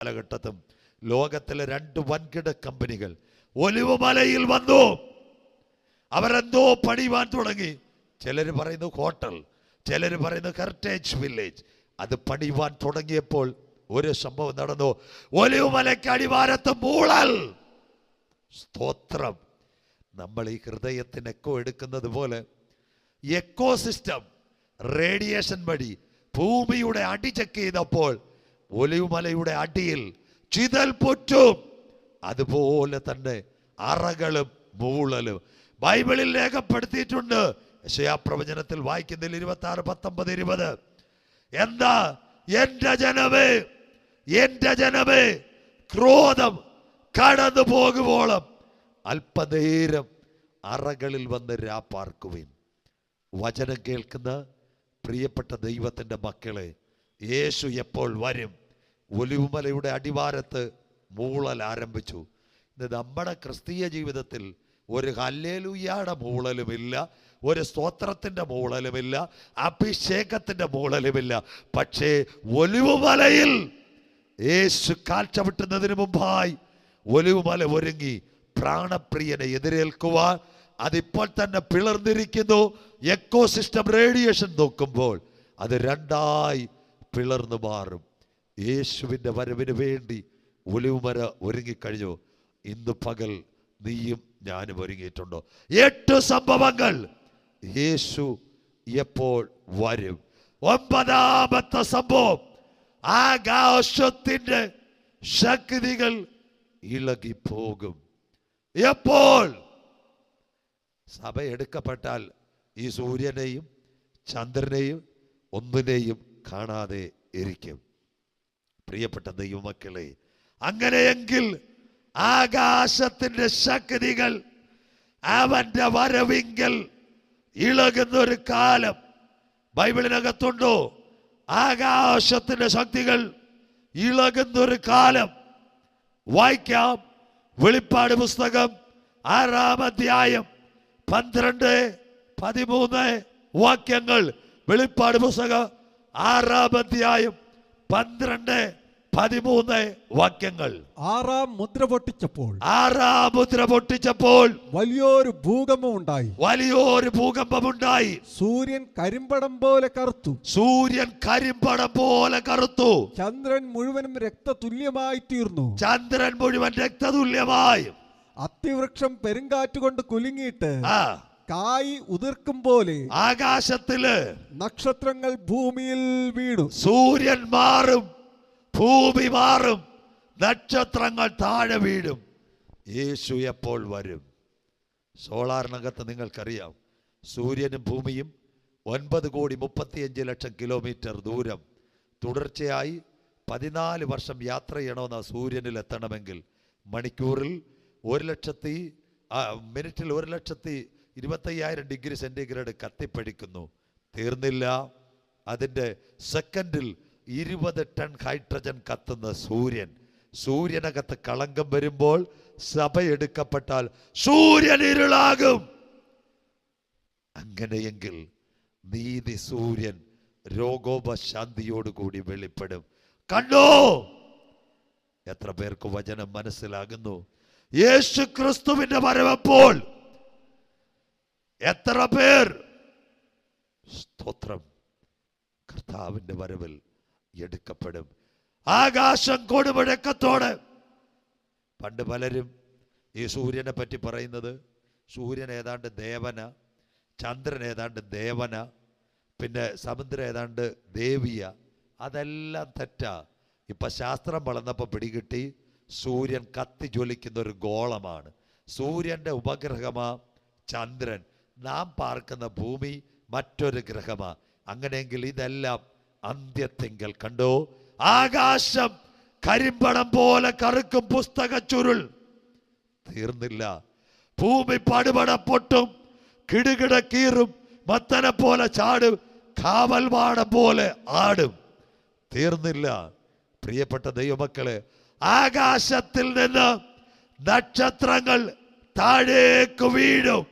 കാലഘട്ടത്തും ലോകത്തിലെ 2 വൻകിട കമ്പനികൾ ഒലിവുമലയിൽ വന്നു. അവരെന്തോ പണിയുവാൻ തുടങ്ങി. ചിലർ പറയുന്നു ഹോട്ടൽ, ചിലർ പറയുന്നു ഹെറിറ്റേജ് വില്ലേജ്. അത് പണിയുവാൻ തുടങ്ങിയപ്പോൾ ഒരു സംഭവം നടന്നു. ഒലിവുമലയ്ക്ക് അടിവാരത്ത് മൂളൽ. സ്തോത്രം. നമ്മൾ ഈ ഹൃദയത്തിന് എക്കോ എടുക്കുന്നത് പോലെ എക്കോ സിസ്റ്റം റേഡിയേഷൻ വഴി ഭൂമിയുടെ അടി ചെക്ക് ചെയ്തപ്പോൾ ഒലിവുമലയുടെ അടിയിൽ ചിതൽ പൊറ്റും. അതുപോലെ തന്നെ അറകളും മൂളലും ബൈബിളിൽ രേഖപ്പെടുത്തിയിട്ടുണ്ട്. യെശയ്യാ പ്രവചനത്തിൽ വായിക്കുന്നതിൽ 26, 19, 20 എന്താ? എന്റെ ജനമേ, എന്റെ ജനമേ, ക്രോധം കടന്നു പോകുവോളം അല്പനേരം അറകളിൽ വന്ന് രാപ്പാർക്കുവിൻ. വചനം കേൾക്കുന്ന പ്രിയപ്പെട്ട ദൈവത്തിൻ്റെ മക്കളെ, യേശു എപ്പോൾ വരും? ഒലിവുമലയുടെ അടിവാരത്ത് മൂളൽ ആരംഭിച്ചു. ഇത് നമ്മുടെ ക്രിസ്തീയ ജീവിതത്തിൽ ഒരു ഹല്ലേലൂയയുടെ മൂളലുമില്ല, ഒരു സ്തോത്രത്തിൻ്റെ മൂളലുമില്ല, അഭിഷേകത്തിൻ്റെ മൂളലുമില്ല. പക്ഷേ ഒലിവുമലയിൽ യേശു കാൽ ചവിട്ടുന്നതിന് മുമ്പായി ഒലിവുമല ഒരുങ്ങി പ്രാണപ്രിയനെ എതിരേൽക്കുവാൻ. അതിപ്പോൾ തന്നെ പിളർന്നിരിക്കുന്നു. എക്കോ സിസ്റ്റം റേഡിയേഷൻ നോക്കുമ്പോൾ അത് 2ആയി പിളർന്നു മാറും. യേശുവിൻ്റെ വരവിന് വേണ്ടി ഒലിവുമല ഒരുങ്ങിക്കഴിഞ്ഞു. ഇന്ന് പകൽ നീയും ഞാനും ഒരുങ്ങിയിട്ടുണ്ടോ? 8 സംഭവങ്ങൾ. യേശു എപ്പോൾ വരും? 9ാമത്തെ സംഭവം, ആകാശത്തിന്റെ ശക്തികൾ ഇളകിപ്പോകും. എപ്പോൾ? സഭ എടുക്കപ്പെട്ടാൽ ഈ സൂര്യനെയും ചന്ദ്രനെയും ഒന്നിനെയും കാണാതെ ഇരിക്കും. പ്രിയപ്പെട്ട ദൈവമക്കളെ, അങ്ങനെയെങ്കിൽ ആകാശത്തിന്റെ ശക്തികൾ അവന്റെ വരവിങ്കൽ ഇളകുന്നൊരു കാലം ബൈബിളിനകത്തുണ്ടോ? ആകാശത്തിന്റെ ശക്തികൾ ഇളകുന്നൊരു കാലം. വായിക്കാം. വെളിപ്പാട് പുസ്തകം 6-ാം അധ്യായം 12, 13 വാക്യങ്ങൾ. വെളിപ്പാട് പുസ്തകം 6-ാം അധ്യായം 12, 13 വാക്യങ്ങൾ. 6-ാം മുദ്ര പൊട്ടിച്ചപ്പോൾ വലിയൊരു ഭൂകമ്പമുണ്ടായി. സൂര്യൻ കരിമ്പടം പോലെ കറുത്തു. ചന്ദ്രൻ മുഴുവനും രക്തതുല്യമായി തീർന്നു. അത്തിവൃക്ഷം പെരുങ്കാറ്റുകൊണ്ട് കുലുങ്ങിയിട്ട് കായ് ഉതിർക്കും പോലെ ആകാശത്തില് നക്ഷത്രങ്ങൾ ഭൂമിയിൽ വീണു. സൂര്യൻ മാറും, ഭൂമി മാറും, നക്ഷത്രങ്ങൾ താഴെ വീഴും. യേശു എപ്പോൾ വരും? സോളാറിനകത്ത് നിങ്ങൾക്കറിയാം, സൂര്യനും ഭൂമിയും 9,35,00,000 കിലോമീറ്റർ ദൂരം തുടർച്ചയായി 14 വർഷം യാത്ര ചെയ്യണമെന്ന സൂര്യനിൽ എത്തണമെങ്കിൽ മണിക്കൂറിൽ 1,00,000 മിനിറ്റിൽ 1,25,000 ഡിഗ്രി സെന്റിഗ്രേഡ് കത്തിപ്പിടിക്കുന്നു. തീർന്നില്ല, അതിൻ്റെ സെക്കൻഡിൽ 20 ടൺ ഹൈഡ്രജൻ കത്തുന്ന സൂര്യനകത്ത് കളങ്കം വരുമ്പോൾ സഭ എടുക്കപ്പെട്ടാൽ സൂര്യൻ ഇരുളാകും. അങ്ങനെയെങ്കിൽ നീതി സൂര്യൻ രോഗോപശാന്തിയോടുകൂടി വെളിപ്പെടും. കണ്ടോ? എത്ര പേർക്ക് വചനം മനസ്സിലാകുന്നു? യേശു ക്രിസ്തുവിന്റെ വരവപ്പോൾ എത്ര പേർ സ്തോത്രം കർത്താവിന്റെ വരവിൽ എടുക്കപ്പെടും? ആകാശം കൊടുമുഴക്കത്തോടെ. പണ്ട് പലരും ഈ സൂര്യനെ പറ്റി പറയുന്നത് സൂര്യൻ ഏതാണ്ട് ദേവന, ചന്ദ്രൻ ഏതാണ്ട് ദേവന, പിന്നെ സമുദ്രം ഏതാണ്ട് ദേവിയ. അതെല്ലാം തെറ്റാ. ഇപ്പൊ ശാസ്ത്രം വളർന്നപ്പോൾ പിടികിട്ടി, സൂര്യൻ കത്തി ജ്വലിക്കുന്ന ഒരു ഗോളമാണ്. സൂര്യന്റെ ഉപഗ്രഹമാ ചന്ദ്രൻ. നാം പാർക്കുന്ന ഭൂമി മറ്റൊരു ഗ്രഹമാ. അങ്ങനെയെങ്കിൽ ഇതെല്ലാം അന്ത്യത്തിങ്കൽ. കണ്ടോ? ആകാശം കരിമ്പടം പോലെ കറുക്കും പുസ്തക ചുരുൾ. തീർന്നില്ല, ഭൂമി പടുപട പൊട്ടും, കിടുകിട കീറും, മത്തനെ പോലെ ചാടും, കാവൽവാടം പോലെ ആടും. തീർന്നില്ല. പ്രിയപ്പെട്ട ദൈവമക്കളെ, ആകാശത്തിൽ നിന്ന് നക്ഷത്രങ്ങൾ താഴേക്ക് വീഴും.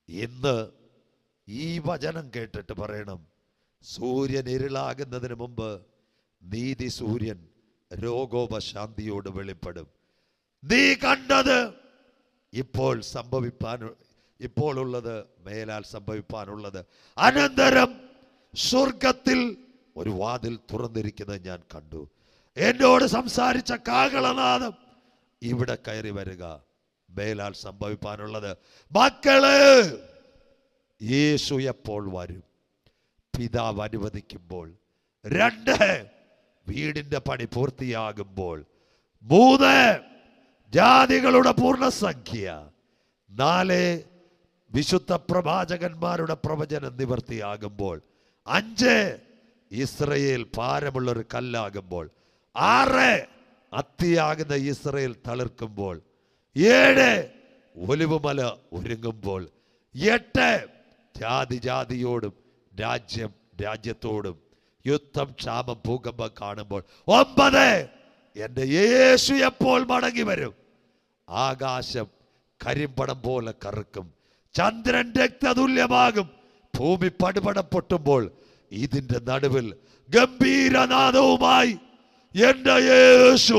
ഇന്ന് ഈ വചനം കേട്ടിട്ട് പറയണം, സൂര്യൻ ഇരുളാകുന്നതിന് മുമ്പ് നീതി സൂര്യൻ രോഗോപശാന്തിയോട് വെളിപ്പെടും. നീ കണ്ടത് ഇപ്പോൾ ഉള്ളത് മേലാൽ സംഭവിപ്പാനുള്ളത്. അനന്തരം സ്വർഗത്തിൽ ഒരു വാതിൽ തുറന്നിരിക്കുന്നത് ഞാൻ കണ്ടു. എന്നോട് സംസാരിച്ച കാഹളനാദം, ഇവിടെ കയറി വരിക, മേലാൽ സംഭവിപ്പാനുള്ളത്. മക്കള്, യേശു എപ്പോൾ വരും? പിതാവ് അനുവദിക്കുമ്പോൾ. 2, വീടിന്റെ പണി പൂർത്തിയാകുമ്പോൾ. 3, ജാതികളുടെ പൂർണ്ണസംഖ്യ. 4, വിശുദ്ധ പ്രവാചകന്മാരുടെ പ്രവചനം നിവർത്തിയാകുമ്പോൾ. 5, ഇസ്രയേൽ ഭാരമുള്ളൊരു കല്ലാകുമ്പോൾ. 6, അത്തിയാകുന്ന ഇസ്രയേൽ തളിർക്കുമ്പോൾ. 7, ഒലിവുമല ഒരുങ്ങുമ്പോൾ. 8, ജാതിയോടും രാജ്യത്തോടും യുദ്ധം, ക്ഷാമം, ഭൂകമ്പം കാണുമ്പോൾ. 9, എന്റെ യേശു എപ്പോൾ മടങ്ങി വരും? ആകാശം കരിമ്പടം പോലെ കറുക്കും, ചന്ദ്രൻ രക്തതുല്യമാകും, ഭൂമി പടുപട പൊട്ടുമ്പോൾ ഇതിന്റെ നടുവിൽ ഗംഭീരനാദവുമായി എന്റെ യേശു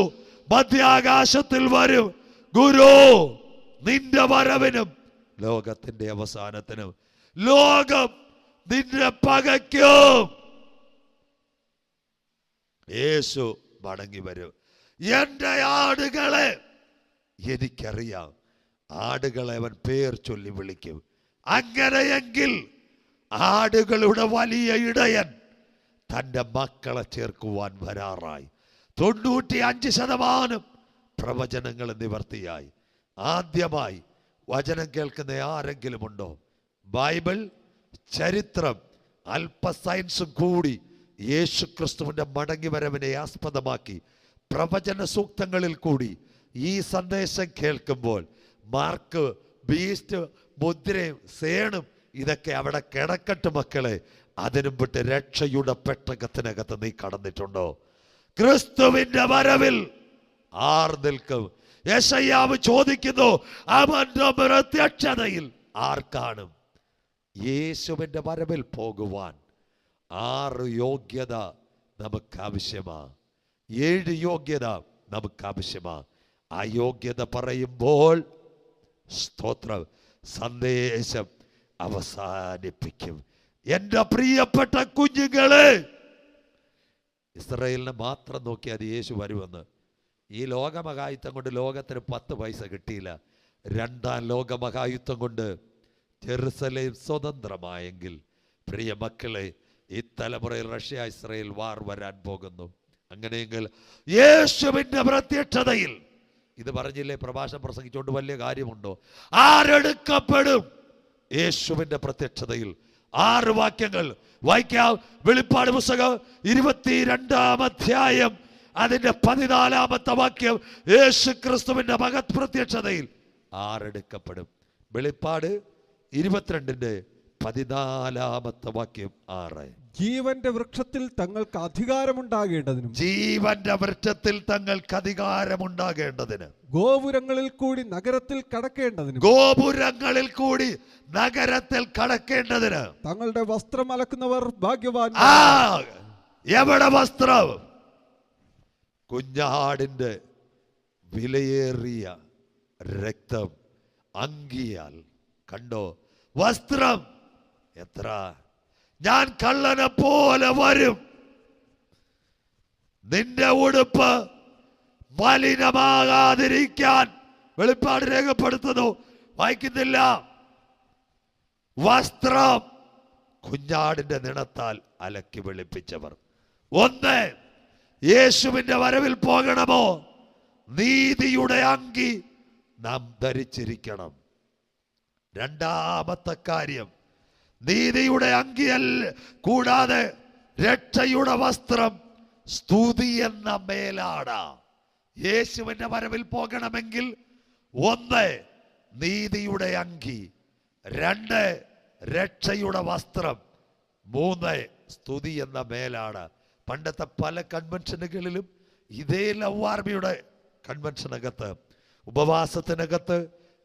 മധ്യാകാശത്തിൽ വരും. ഗുരു, നിന്റെ വരവിനും ലോകത്തിന്റെ അവസാനത്തിനും ലോകം നിന്നെ പകയ്ക്കും. യേശു മടങ്ങി വരും. എന്റെ ആടുകളെ എനിക്കറിയാം. ആടുകളെ അവൻ പേർ ചൊല്ലി വിളിക്കും. അങ്ങനെയെങ്കിൽ ആടുകളുടെ വലിയ ഇടയൻ തൻ്റെ മക്കളെ ചേർക്കുവാൻ വരാറായി. 95% പ്രവചനങ്ങൾ നിവർത്തിയായി. ആദ്യമായി വചനം കേൾക്കുന്ന ആരെങ്കിലും ഉണ്ടോ? ബൈബിൾ, ചരിത്രം, അല്പ സയൻസും കൂടി യേശു ക്രിസ്തുവിന്റെ മടങ്ങി വരവിനെ ആസ്പദമാക്കി പ്രവചന സൂക്തങ്ങളിൽ കൂടി ഈ സന്ദേശം കേൾക്കുമ്പോൾ മാർക്ക്, ബീസ്റ്റ്, മുദ്രയും സേണും ഇതൊക്കെ അവിടെ കിടക്കട്ടെ മക്കളെ. അതിനും വിട്ട് രക്ഷയുടെ പെട്ടകത്തിനകത്ത് നീ കടന്നിട്ടുണ്ടോ? ക്രിസ്തുവിന്റെ വരവിൽ ആർ നിൽക്കും? യെശയ്യാവ് ചോദിക്കുന്നു, അവന്റെ പ്രത്യക്ഷതയിൽ ആർ കാണും? യേശുവിന്റെ വരവിൽ പോകുവാൻ 6 യോഗ്യത നമുക്ക് ആവശ്യമാ. 7 യോഗ്യത നമുക്ക് ആവശ്യമാ. ആ യോഗ്യത പറയുമ്പോൾ സ്തോത്രം, സന്ദേശം അവസാനിപ്പിക്കും. എന്റെ പ്രിയപ്പെട്ട കുഞ്ഞുങ്ങളെ, ഇസ്രായേലിനെ മാത്രം നോക്കിയാൽ യേശു വരുമെന്ന്. ഈ ലോകമഹായുദ്ധം കൊണ്ട് ലോകത്തിന് 10 പൈസ കിട്ടിയില്ല. 2ാം ലോകമഹായുദ്ധം കൊണ്ട് ജെറുസലേം സ്വതന്ത്രമായെങ്കിൽ പ്രിയ മക്കളെ, ഈ തലമുറയിൽ റഷ്യ ഇസ്രായേൽ വാർ വരാൻ പോകുന്നു. അങ്ങനെയെങ്കിൽ യേശുവിന്റെ പ്രത്യക്ഷതയിൽ, ഇത് പറഞ്ഞില്ലേ പ്രഭാഷണം പ്രസംഗിച്ചുകൊണ്ട് വലിയ കാര്യമുണ്ടോ? ആരെടുക്കപ്പെടും? യേശുവിന്റെ പ്രത്യക്ഷതയിൽ 6 വാക്യങ്ങൾ വായിക്കാം. വെളിപ്പാട് പുസ്തകം 22-ാം അധ്യായം അതിന്റെ 14-ാമത്തെ വാക്യം. യേശു ക്രിസ്തുവിന്റെ മഹത് പ്രത്യക്ഷതയിൽ ആരെടുക്കപ്പെടും? വെളിപ്പാട് 22-ന്റെ 14-ാമത്തെ വാക്യം 6. ജീവന്റെ വൃക്ഷത്തിൽ തങ്ങൾക്ക് അധികാരമുണ്ടാകേണ്ടതിനും, ജീവന്റെ വൃക്ഷത്തിൽ തങ്ങൾക്ക് അധികാരമുണ്ടാകേണ്ടതിന്, ഗോപുരങ്ങളിൽ കൂടി നഗരത്തിൽ കടക്കേണ്ടതിനും, ഗോപുരങ്ങളിൽ കൂടി നഗരത്തിൽ കടക്കേണ്ടതിന്, തങ്ങളുടെ വസ്ത്രം അലക്കുന്നവർ ഭാഗ്യവാൻ. എവിടെ വസ്ത്രം? കുഞ്ഞാടിന്റെ വിലയേറിയ രക്തം അങ്കിയാൽ. കണ്ടോ വസ്ത്രം? എത്ര! ഞാൻ കള്ളനെ പോലെ വരും. നിന്റെ ഉടുപ്പ് മലിനമാകാതിരിക്കാൻ വെളിപ്പാട് രേഖപ്പെടുത്തുന്നു. വായിക്കുന്നില്ല? വസ്ത്രം കുഞ്ഞാടിന്റെ നിണത്താൽ അലക്കി വെളുപ്പിച്ചവർ. 1, യേശുവിന്റെ വരവിൽ പോകണമോ? നീതിയുടെ അങ്കി നാം ധരിച്ചിരിക്കണം. 2ാമത്തെ കാര്യം, നീതിയുടെ അങ്കിയല്ല കൂടാതെ രക്ഷയുടെ വസ്ത്രം സ്തുതി എന്ന മേലാട. യേശുവിന്റെ വരവിൽ പോകണമെങ്കിൽ 1, നീതിയുടെ അങ്കി, 2, രക്ഷയുടെ വസ്ത്രം, 3, സ്തുതി എന്ന മേലാണ്. പണ്ടത്തെ പല കൺവെൻഷനുകളിലും ഇതേ ലവ് ആർമിയുടെ കൺവെൻഷനകത്ത്, ഉപവാസത്തിനകത്ത്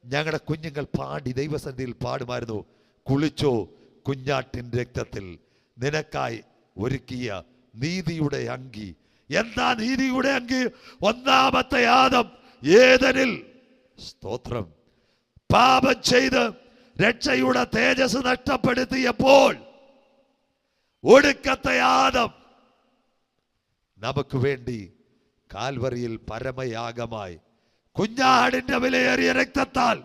ഞങ്ങളുടെ കുഞ്ഞുങ്ങൾ പാടി ദൈവസന്നിധിയിൽ പാടുമായിരുന്നു. കുളിച്ചോ കുഞ്ഞാട്ടിൻ രക്തത്തിൽ, നിനക്കായി ഒരുക്കിയ നീതിയുടെ അങ്കി എന്താ നീതിയുടെ അങ്കി? ഒന്നാമത്തെ ആദം ഏദനിൽ, സ്തോത്രം, പാപം ചെയ്ത് രക്ഷയുടെ തേജസ് നഷ്ടപ്പെടുത്തിയപ്പോൾ ഒടുക്കത്തെ ആദം നമുക്ക് വേണ്ടി കാൽവറിയിൽ പരമയാഗമായി കുഞ്ഞാടിന്റെ വിലയേറിയ രക്തത്താൽ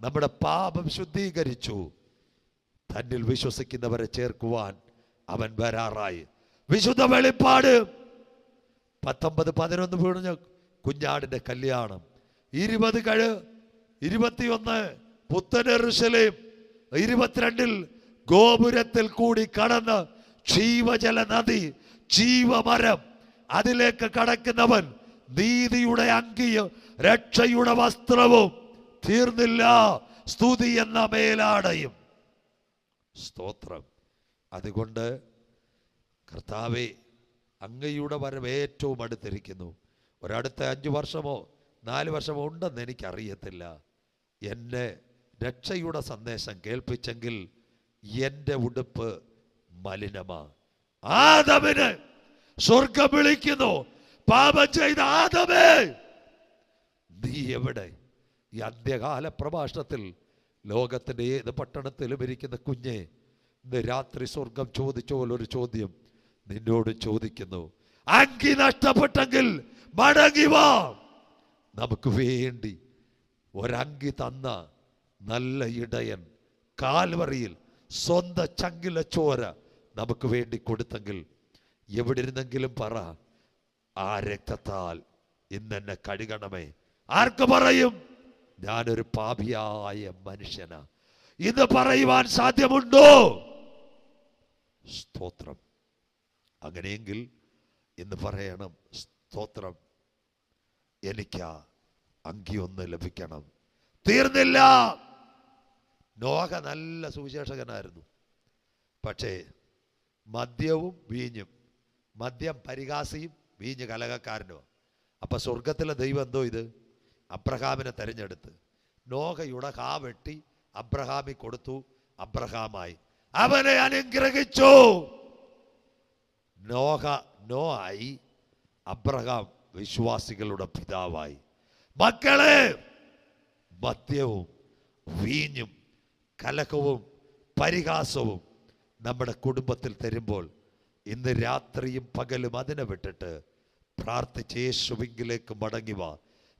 നമ്മുടെ പാപം ശുദ്ധീകരിച്ചു. തന്നിൽ വിശ്വസിക്കുന്നവരെ ചേർക്കുവാൻ അവൻ വരാറായി. വിശുദ്ധ വെളിപ്പാട് 19:11 വീണ കുഞ്ഞാടിന്റെ കല്യാണം, 20:21 പുത്തൻ യെരൂശലേം, 22 ഗോപുരത്തിൽ കൂടി കടന്ന് ജീവജല നദി, ജീവമരം, അതിലേക്ക് കടക്കുന്നവൻ നീതിയുടെ അങ്കിയും രക്ഷയുടെ വസ്ത്രവും, തീർന്നില്ല, സ്തുതി എന്ന മേലാടയും. സ്തോത്രം. അതുകൊണ്ട് കർത്താവേ, അങ്ങയുടെ വരവ് ഏറ്റവും അടുത്തിരിക്കുന്നു. ഒരടുത്ത 5 വർഷമോ 4 വർഷമോ ഉണ്ടെന്ന് എനിക്കറിയത്തില്ല. എന്നെ രക്ഷയുടെ സന്ദേശം കേൾപ്പിച്ചെങ്കിൽ എൻ്റെ ഉടുപ്പ് മലിനമാ. ആദമിന് സ്വർഗം വിളിക്കുന്നു, പാപം ചെയ്ത ആദമേ നീ എവിടെ? ഈ അന്ത്യകാല പ്രഭാഷണത്തിൽ ലോകത്തിന്റെ ഏത് പട്ടണത്തിലും ഇരിക്കുന്ന കുഞ്ഞെ, ഇന്ന് രാത്രി സ്വർഗം ചോദിച്ച പോലൊരു ചോദ്യം നിന്നോട് ചോദിക്കുന്നു. അങ്കി നഷ്ടപ്പെട്ടെങ്കിൽ മടങ്ങി വാ. നമുക്ക് വേണ്ടി ഒരങ്കി തന്ന നല്ല ഇടയൻ കാൽവറിയിൽ സ്വന്തം ചങ്കിലെ ചോര നമുക്ക് വേണ്ടി കൊടുത്തെങ്കിൽ എവിടെ ഇരുന്നെങ്കിലും പറ, ആ രക്തത്താൽ ഇന്നെന്നെ കഴുകണമേ. ആർക്ക് പറയും? ഞാനൊരു പാപിയായ മനുഷ്യനാ. ഇന്ന് പറയുവാൻ സാധ്യമുണ്ടോ? സ്തോത്രം. അങ്ങനെയെങ്കിൽ ഇന്ന് പറയണം, സ്തോത്രം, എനിക്ക് അങ്കി ഒന്ന് ലഭിക്കണം. തീർന്നില്ല. നോഹ നല്ല സുവിശേഷകനായിരുന്നു. പക്ഷേ മദ്യവും വീഞ്ഞും, മദ്യം പരിഹാസിയും വീഞ്ഞ് കലഹക്കാരനുമാണ്. അപ്പൊ സ്വർഗത്തിലെ ദൈവം എന്തോ ഇത് അബ്രഹാമിനെ തെരഞ്ഞെടുത്ത് നോഹയുടെ കാ വെട്ടി അബ്രഹാമി കൊടുത്തു. അബ്രഹാമായി അവനെ അനുഗ്രഹിച്ചു. നോഹായി, അബ്രഹാം വിശ്വാസികളുടെ പിതാവായി. മക്കളെ, മദ്യവും വീഞ്ഞും കലഹവും പരിഹാസവും നമ്മുടെ കുടുംബത്തിൽ തരുമ്പോൾ ഇന്ന് രാത്രിയും പകലും അതിനെ വിട്ടിട്ട് പ്രാർത്ഥിച്ച് യേശുവിലേക്ക് മടങ്ങി വാ.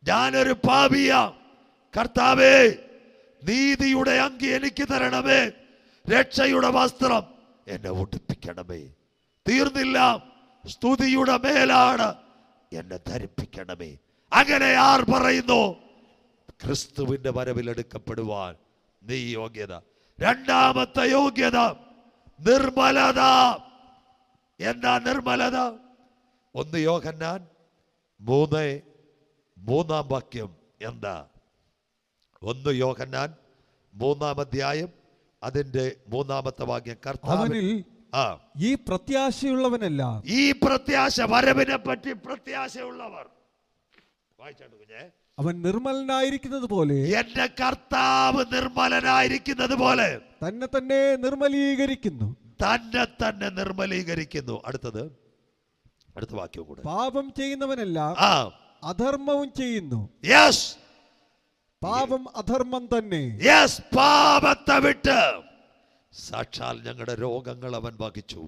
ഞാനൊരു പാപിയാ, കർത്താവേ നീതിയുടെ അങ്കി എനിക്ക് തരണമേ, രക്ഷയുടെ വസ്ത്രം എന്നെ ഉടുപ്പിക്കണമേ. തീർന്നില്ല, സ്തുതിയുടെ മേലാണ് എന്നെ ധരിപ്പിക്കണമേ. അങ്ങനെ ആർ പറയുന്നു? ക്രിസ്തുവിന്റെ വരവിലെടുക്കപ്പെടുവാൻ നീ യോഗ്യത. രണ്ടാമത്തെ യോഗ്യത നിർമ്മലത. എന്താ നിർമ്മലത? 1 യോഹന്നാൻ 3:3 വാക്യം എന്താ? 1 യോഹന്നാൻ 3 അധ്യായം അതിന്റെ 3 വാക്യം. അവനിൽ ഈ പ്രത്യാശയുള്ളവനെല്ലാം, ഈ പ്രത്യാശ, വരവിനെ പറ്റി പ്രത്യാശയുള്ളവർ, വായിച്ചാണ്ട് കുഞ്ഞേ, അവൻ നിർമ്മലനായിരിക്കുന്നത് പോലെ, എന്റെ കർത്താവ് നിർമ്മലനായിരിക്കുന്നത് പോലെ തന്നെ തന്നെ നിർമ്മലീകരിക്കുന്നു. തന്നെ തന്നെ നിർമ്മലീകരിക്കുന്നു. അടുത്ത വാക്യം കൂടെ. പാപം ചെയ്യുന്നവനെല്ലാം അധർമ്മവും ചെയ്യുന്നു. യെസ്, പാപം അധർമ്മം തന്നെ. യെസ്, പാപത്തെ വിട്ട് സാക്ഷാൽ ഞങ്ങളുടെ രോഗങ്ങൾ അവൻ വഹിച്ചു,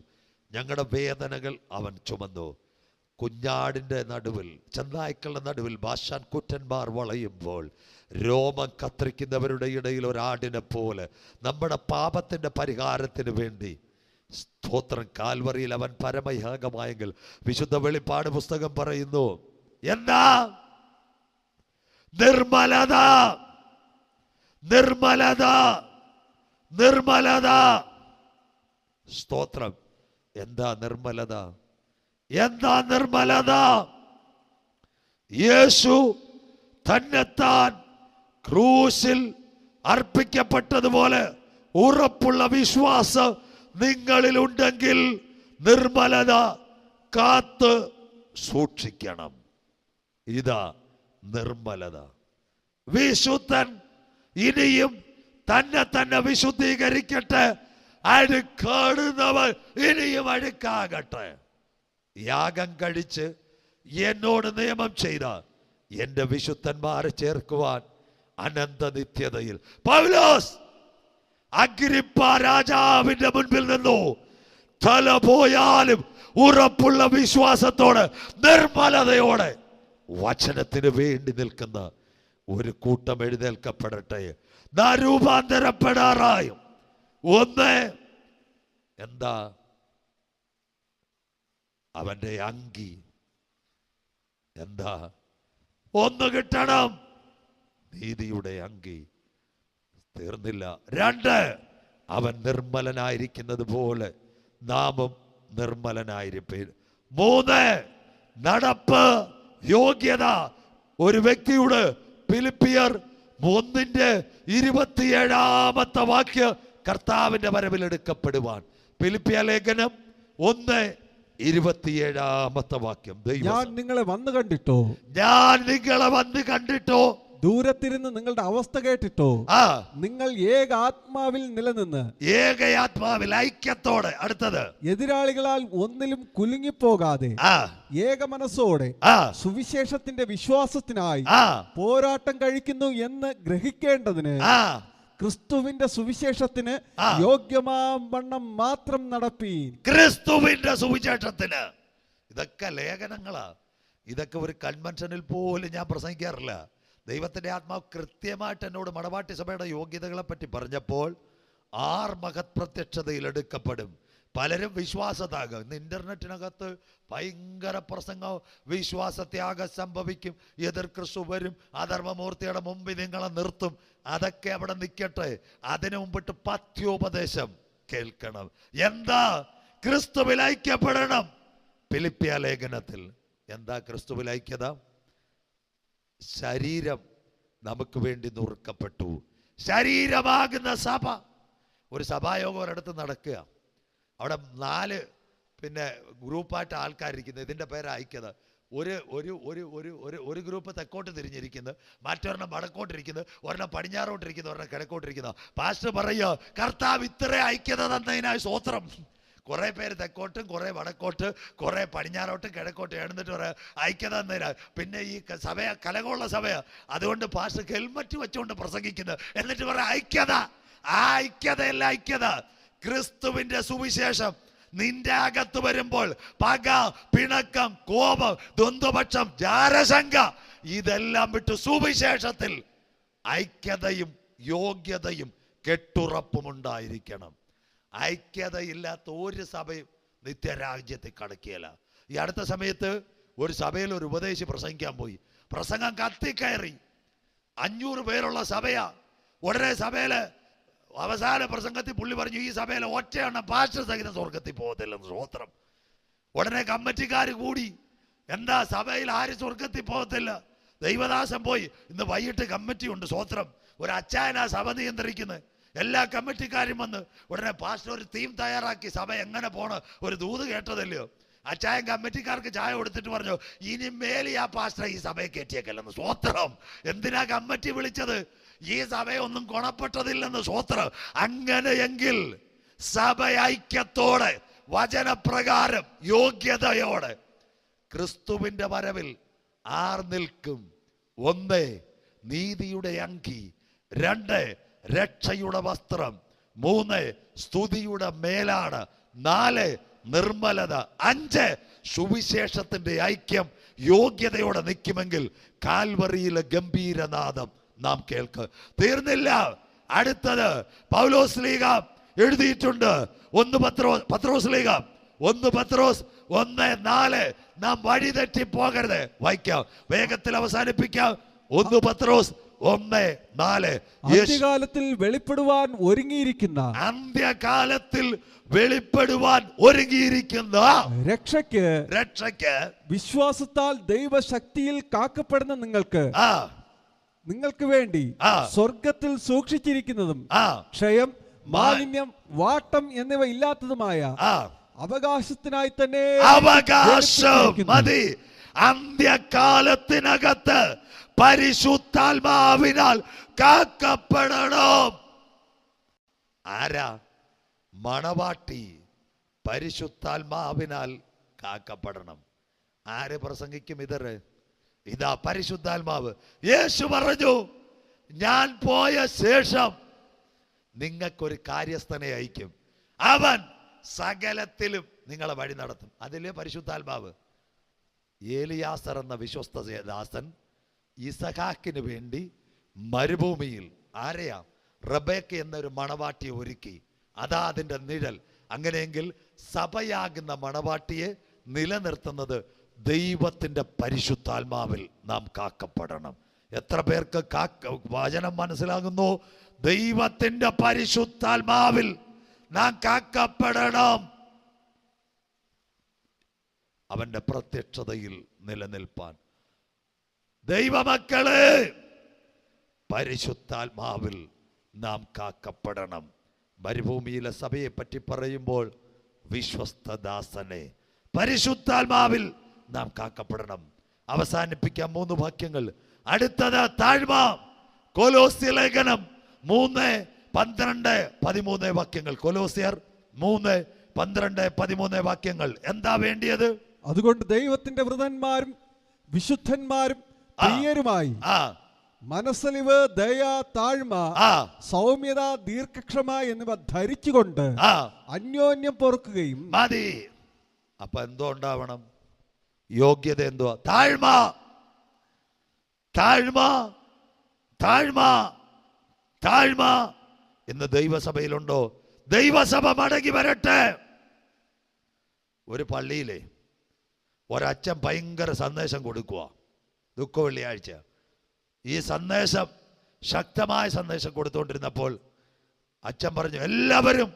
ഞങ്ങളുടെ വേദനകൾ അവൻ ചുമന്നു. കുഞ്ഞാടിന്റെ നടുവിൽ, ചെന്നായ്ക്കളുടെ നടുവിൽ ബാശാൻ കുറ്റന്മാർ വളയുമ്പോൾ രോമം കത്രിക്കുന്നവരുടെ ഇടയിൽ ഒരാടിനെ പോലെ നമ്മുടെ പാപത്തിന്റെ പരിഹാരത്തിന് വേണ്ടി, സ്തോത്രം, കാൽവറിയിൽ അവൻ പരമയാഗമായെങ്കിൽ വിശുദ്ധ വെളിപ്പാട് പുസ്തകം പറയുന്നു എന്താ? നിർമ്മലത, നിർമ്മലത, നിർമ്മലത. സ്തോത്രം. എന്താ നിർമ്മലത? എന്താ നിർമ്മലത? യേശു തന്നെത്താൻ ക്രൂശിൽ അർപ്പിക്കപ്പെട്ടതുപോലെ ഉറപ്പുള്ള വിശ്വാസം നിങ്ങളിൽ ഉണ്ടെങ്കിൽ നിർമ്മലത കാത്ത് സൂക്ഷിക്കണം. ഇതാ നിർമ്മലത. വിശുദ്ധൻ ഇനിയും തന്നെ വിശുദ്ധീകരിക്കട്ടെ, അഴുക്കാടുന്നവൻ ഇനിയും അഴുക്കാകട്ടെ. യാഗം കഴിച്ച് എന്നോട് നിയമം ചെയ്ത എന്റെ വിശുദ്ധന്മാരെ ചേർക്കുവാൻ അനന്ത നിത്യതയിൽ. പൗലോസ് അഗ്രിപ്പ രാജാവിന്റെ മുൻപിൽ നിന്നു തല പോയാലും ഉറപ്പുള്ള വിശ്വാസത്തോടെ നിർമ്മലതയോടെ വചനത്തിന് വേണ്ടി നിൽക്കുന്ന ഒരു കൂട്ടം എഴുന്നേൽക്കപ്പെടട്ടെ. നാം രൂപാന്തരപ്പെടാറായും. ഒന്ന് എന്താ? അവന്റെ അങ്കി എന്താ? ഒന്ന് കിട്ടണം, നീതിയുടെ അങ്കി. തീർന്നില്ല. രണ്ട്, അവൻ നിർമ്മലനായിരിക്കുന്നത് പോലെ നാമും നിർമ്മലനായിരിക്കും. മൂന്ന്, നടപ്പ് യോഗ്യത. ഒരു വ്യക്തിയുടെ ഫിലിപ്പിയർ 1:27 വാക്യം കർത്താവിന്റെ വരവിൽ എടുക്കപ്പെടുവാൻ. ഫിലിപ്പിയ ലേഖനം 1:27 വാക്യം. ഞാൻ നിങ്ങളെ വന്നു കണ്ടിട്ടോ, ഞാൻ നിങ്ങളെ വന്ന് കണ്ടിട്ടോ, ദൂരത്തിരുന്ന് നിങ്ങളുടെ അവസ്ഥ കേട്ടിട്ടോ, നിങ്ങൾ ഏക ആത്മാവിൽ നിലനിന്ന്, ഏക ആത്മാവിൽ ഐക്യത്തോടെ. അടുത്തത്, എതിരാളികളാൽ ഒന്നിലും കുലുങ്ങിപ്പോകാതെ ഏക മനസ്സോടെ സുവിശേഷത്തിന്റെ വിശ്വാസത്തിനായി പോരാട്ടം കഴിക്കുന്നു എന്ന് ഗ്രഹിക്കേണ്ടതിന് ക്രിസ്തുവിന്റെ സുവിശേഷത്തിന് യോഗ്യമാവണ്ണം മാത്രം നടപ്പീൻ. ക്രിസ്തുവിന്റെ സുവിശേഷത്തിന്. ഇതൊക്കെ ലേഖനങ്ങളാ. ഇതൊക്കെ ഒരു കൺവെൻഷനിൽ പോലും ഞാൻ പ്രസംഗിക്കാറില്ല. ദൈവത്തിന്റെ ആത്മാവ് കൃത്യമായിട്ട് എന്നോട് മണവാട്ടി സഭയുടെ യോഗ്യതകളെ പറ്റി പറഞ്ഞപ്പോൾ 6 മഹത് പ്രത്യക്ഷതയിൽ എടുക്കപ്പെടും. പലരും വിശ്വാസത്യാഗം. ഇന്ന് ഇന്റർനെറ്റിനകത്ത് ഭയങ്കര പ്രസംഗം. വിശ്വാസത്യാഗം സംഭവിക്കും, എതിർ ക്രിസ്തു വരും, അധർമ്മമൂർത്തിയുടെ മുമ്പിൽ നിങ്ങളെ നിർത്തും. അതൊക്കെ അവിടെ നിൽക്കട്ടെ. അതിനു മുമ്പിട്ട് പഥ്യോപദേശം കേൾക്കണം. എന്താ? ക്രിസ്തുവിൽ ഐക്യപ്പെടണം. ഫിലിപ്പിയ ലേഖനത്തിൽ എന്താ ക്രിസ്തുവിൽ ഐക്യത? ശരീരം നമുക്ക് വേണ്ടി നുറുക്കപ്പെട്ടു. ശരീരമാകുന്ന സഭ. ഒരു സഭായോഗം ഒരിടത്ത് നടക്കുക. അവിടെ 4 ഗ്രൂപ്പായിട്ട് ആൾക്കാരിരിക്കുന്നത്. ഇതിൻ്റെ പേര് ഐക്യത. ഒരു ഗ്രൂപ്പ് തെക്കോട്ട് തിരിഞ്ഞിരിക്കുന്നത്, മറ്റൊരെണ്ണം വടക്കോട്ടിരിക്കുന്നത്, ഒരെണ്ണം പടിഞ്ഞാറോട്ടിരിക്കുന്നത്, ഒരെണ്ണം കിഴക്കോട്ടിരിക്കുന്നത്. പാസ്റ്റർ പറയുക, കർത്താവ് ഇത്ര ഐക്യത തന്നതിനായി സ്തോത്രം. കുറെ പേര് തെക്കോട്ടും, കുറെ വടക്കോട്ട്, കുറെ പടിഞ്ഞാറോട്ടും കിഴക്കോട്ടും എഴുന്നിട്ട് പറയാം ഐക്യത തന്നതിനാ. പിന്നെ ഈ സഭയ കലകമുള്ള സഭയാ. അതുകൊണ്ട് പാസ്റ്റർ ഹെൽമറ്റ് വെച്ചുകൊണ്ട് പ്രസംഗിക്കുന്നത്. എന്നിട്ട് പറയാം ഐക്യത. ആ ഐക്യതയല്ല ഐക്യത. ക്രിസ്തുവിന്റെ സുവിശേഷം നിന്റെ അകത്ത് വരുമ്പോൾ പക, പിണക്കം, കോപം, ദ്വന്ദ്വപക്ഷം, ജാരശങ്ക ഇതെല്ലാം വിട്ട് സുവിശേഷത്തിൽ ഐക്യതയും യോഗ്യതയും കെട്ടുറപ്പുമുണ്ടായിരിക്കണം. ഐക്യതയില്ലാത്ത ഒരു സഭയും നിത്യരാജ്യത്തിൽ കടക്കുകയില്ല. ഈ അടുത്ത സമയത്ത് ഒരു സഭയിൽ ഒരു ഉപദേശി പ്രസംഗിക്കാൻ പോയി. പ്രസംഗം കത്തിക്കയറി. 500 പേരുള്ള സഭയാ. ഉടനെ സഭയില് അവസാന പ്രസംഗത്തിൽ പുള്ളി പറഞ്ഞു, ഈ സഭയിലെ ഒറ്റയെണ്ണം പാസ്റ്റർ സഹിതം സ്വർഗത്തിൽ പോകത്തില്ലെന്ന്. സ്തോത്രം. ഉടനെ കമ്മിറ്റിക്കാർ കൂടി. എന്താ? സഭയിൽ ആരും സ്വർഗത്തിൽ പോകത്തില്ല. ദൈവദാസൻ പോയി. ഇന്ന് വൈകിട്ട് കമ്മിറ്റി ഉണ്ട്. സ്തോത്രം. ഒരു അച്ചായനാ സഭ നിയന്ത്രിക്കുന്നത്. എല്ലാ കമ്മിറ്റിക്കാരും വന്ന് ഉടനെ പാസ്റ്റർ ഒരു തീം തയ്യാറാക്കി. സഭ എങ്ങനെ പോണ ഒരു ദൂത് കേട്ടതല്ലയോ. അച്ചായൻ കമ്മിറ്റിക്കാർക്ക് ചായ കൊടുത്തിട്ട് പറഞ്ഞു, ഇനി മേലെ ആ പാസ്റ്റർ ഈ സഭയെ കയറ്റിയേക്കല്ലെന്ന്. സ്തോത്രം. എന്തിനാ കമ്മിറ്റി വിളിച്ചത്? ഈ സഭയൊന്നും ഗുണപ്പെട്ടതില്ലെന്ന്. സ്തോത്രം. അങ്ങനെയെങ്കിൽ സഭ ഐക്യത്തോടെ വചനപ്രകാരം യോഗ്യതയോടെ ക്രിസ്തുവിന്റെ വരവിൽ ആർ നിൽക്കും. 1, നീതിയുടെ അങ്കി. 2, രക്ഷയുടെ വസ്ത്രം. 3, സ്തുതിയുടെ മേലാണ്. 4, നിർമ്മലത. 5, സുവിശേഷത്തിന്റെ ഐക്യം യോഗ്യതയോടെ നിൽക്കുമെങ്കിൽ കാൽവറിയിലെ ഗംഭീരനാദം നാം കേൾക്ക്. തീർന്നില്ല. അടുത്തത് പൗലോസ് ലീഗ എഴുതിയിട്ടുണ്ട്. 1 പത്രോസ് ലീഗ 1 പത്രോസ് 1:4. നാം വഴിതെറ്റി പോകരുത്. വായിക്കാം, വേഗത്തിൽ അവസാനിപ്പിക്കാം. 1 പത്രോസ് 1:4. അന്ത്യകാലത്തിൽ വെളിപ്പെടുവാൻ ഒരുങ്ങിയിരിക്കുന്ന, അന്ത്യകാലത്തിൽ വെളിപ്പെടുവാൻ ഒരുങ്ങിയിരിക്കുന്ന രക്ഷയ്ക്ക് വിശ്വാസത്താൽ ദൈവശക്തിയിൽ കാക്കപ്പെടുന്ന നിങ്ങൾക്ക് വേണ്ടി സ്വർഗത്തിൽ സൂക്ഷിച്ചിരിക്കുന്നതും ക്ഷയം, മാലിന്യം, വാട്ടം എന്നിവ ഇല്ലാത്തതുമായ അവകാശത്തിനായി തന്നെ. അവകാശം മതി. അന്ത്യകാലത്തിനകത്ത് പരിശുദ്ധാത്മാവിനാൽ കാക്കപ്പെടണം. ആരാ? മണവാട്ടി പരിശുദ്ധാത്മാവിനാൽ കാക്കപ്പെടണം. ആര് പ്രസംഗിക്കും ഇതറ്? ഇതാ പരിശുദ്ധാത്മാവ്. യേശു പറഞ്ഞു, ഞാൻ പോയ ശേഷം നിങ്ങൾക്കൊരു കാര്യസ്ഥനെ അയക്കും, അവൻ സകലത്തിലും നിങ്ങളെ വഴി നടത്തും. അതിലെ പരിശുദ്ധാത്മാവ്. ഏലിയാസർ എന്ന വിശ്വസ്ത ദാസൻ ഇസഹാക്കിന് വേണ്ടി മരുഭൂമിയിൽ ആരെയാ? റബേക്ക എന്നൊരു മണവാട്ടിയെ ഒരുക്കി. അതാ അതിൻ്റെ നിഴൽ. അങ്ങനെയെങ്കിൽ സഭയാകുന്ന മണവാട്ടിയെ നിലനിർത്തുന്നത് ദൈവത്തിൻ്റെ പരിശുദ്ധാത്മാവിൽ നാം കാക്കപ്പെടണം. എത്ര പേർക്ക് വചനം മനസ്സിലാകുന്നു? ദൈവത്തിൻ്റെ പരിശുദ്ധാത്മാവിൽ നാം കാക്കപ്പെടണം. അവന്റെ പ്രത്യക്ഷതയിൽ നിലനിൽപ്പാൻ. ദൈവമക്കളെ, പരിശുദ്ധാത്മാവിൽ നാം കാക്കപ്പെടണം. മരുഭൂമിയിലെ സഭയെ പറ്റി പറയുമ്പോൾ വിശ്വസ്തദാസനെ പരിശുദ്ധാത്മാവിൽ നാം കാക്കപ്പെടണം. അവസാനിപ്പിക്കാം 3 വാക്യങ്ങൾ. അടുത്തത് താഴ്മ. കൊലോസ്യ ലേഖനം 3:12-13 വാക്യങ്ങൾ. കൊലോസ്യർ 3:12-13 വാക്യങ്ങൾ. എന്താ വേണ്ടിയത്? അതുകൊണ്ട് ദൈവത്തിന്റെ വൃതന്മാരും വിശുദ്ധന്മാരും പ്രിയരുമായി മനസ്സലിവ്, ദയ, താഴ്മ, സൗമ്യത, ദീർഘക്ഷമ എന്നിവ ധരിച്ചുകൊണ്ട് അന്യോന്യം പൊറുക്കുകയും മതി. അപ്പൊ എന്തോ ഉണ്ടാവണം? യോഗ്യത എന്തുവാ? താഴ്മ. താഴ്മ, താഴ്മ, താഴ്മ. ഇന്ന് ദൈവസഭയിലുണ്ടോ? ദൈവസഭ മടങ്ങി വരട്ടെ. ഒരു പള്ളിയിലെ ഒരച്ഛൻ ഭയങ്കര സന്ദേശം കൊടുക്കുക, ദുഃഖ വെള്ളിയാഴ്ച. ഈ സന്ദേശം, ശക്തമായ സന്ദേശം കൊടുത്തുകൊണ്ടിരുന്നപ്പോൾ അച്ഛൻ പറഞ്ഞു, എല്ലാവരും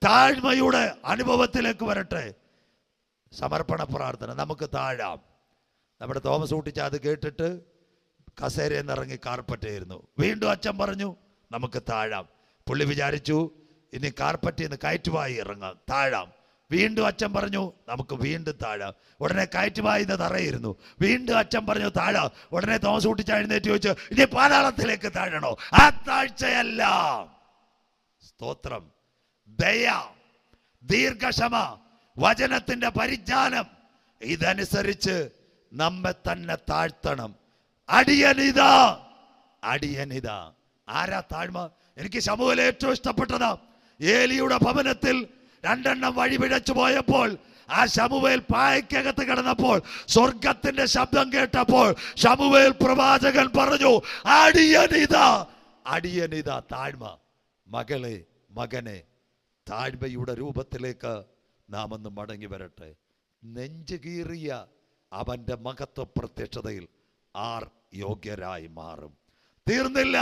താഴ്മയുടെ അനുഭവത്തിലേക്ക് വരട്ടെ. സമർപ്പണ പ്രാർത്ഥന. നമുക്ക് താഴാം. നമ്മുടെ തോമസ് ഊട്ടിച്ച അത് കേട്ടിട്ട് കസേരയിൽ നിന്ന് ഇറങ്ങി കാർപ്പറ്റായിരുന്നു. വീണ്ടും അച്ഛൻ പറഞ്ഞു, നമുക്ക് താഴാം. പുള്ളി വിചാരിച്ചു ഇനി കാർപ്പറ്റിൽ നിന്ന് കയറ്റുവായി ഇറങ്ങാം, താഴാം. വീണ്ടും അച്ഛൻ പറഞ്ഞു, നമുക്ക് വീണ്ടും താഴാം. ഉടനെ കയറ്റുവായി തറയിരുന്നു. വീണ്ടും അച്ഛൻ പറഞ്ഞു താഴാം. ഉടനെ തോമസ് ഊട്ടിച്ച എഴുന്നേറ്റ് ചോദിച്ചു, ഇനി പാതാളത്തിലേക്ക് താഴണോ? ആ താഴ്ചയല്ല. സ്തോത്രം. ദയ, ദീർഘക്ഷമ, വചനത്തിന്റെ പരിജ്ഞാനം, ഇതനുസരിച്ച് നമ്മെ തന്നെ താഴ്ത്തണം. അടിയനിതാ, അടിയനിതാ. ആരാ താഴ്മ? എനിക്ക് ശമൂവേൽ ഏറ്റവും ഇഷ്ടപ്പെട്ടതാ. ഏലിയുടെ ഭവനത്തിൽ 2 എണ്ണം വഴി പിഴച്ചു പോയപ്പോൾ ആ ശമൂവേൽ പായക്കകത്ത് കിടന്നപ്പോൾ സ്വർഗത്തിന്റെ ശബ്ദം കേട്ടപ്പോൾ ശമൂവേൽ പ്രവാചകൻ പറഞ്ഞു, അടിയനിതാ, അടിയനിതാ. താഴ്മ. മകളെ, മകനെ, താഴ്മയുടെ രൂപത്തിലേക്ക് നാം ഒന്ന് മടങ്ങി വരട്ടെ. നെഞ്ചു കീറിയ അവന്റെ മഹത്വ പ്രത്യക്ഷതയിൽ ആർ യോഗ്യരായി മാറും? തീർന്നില്ല.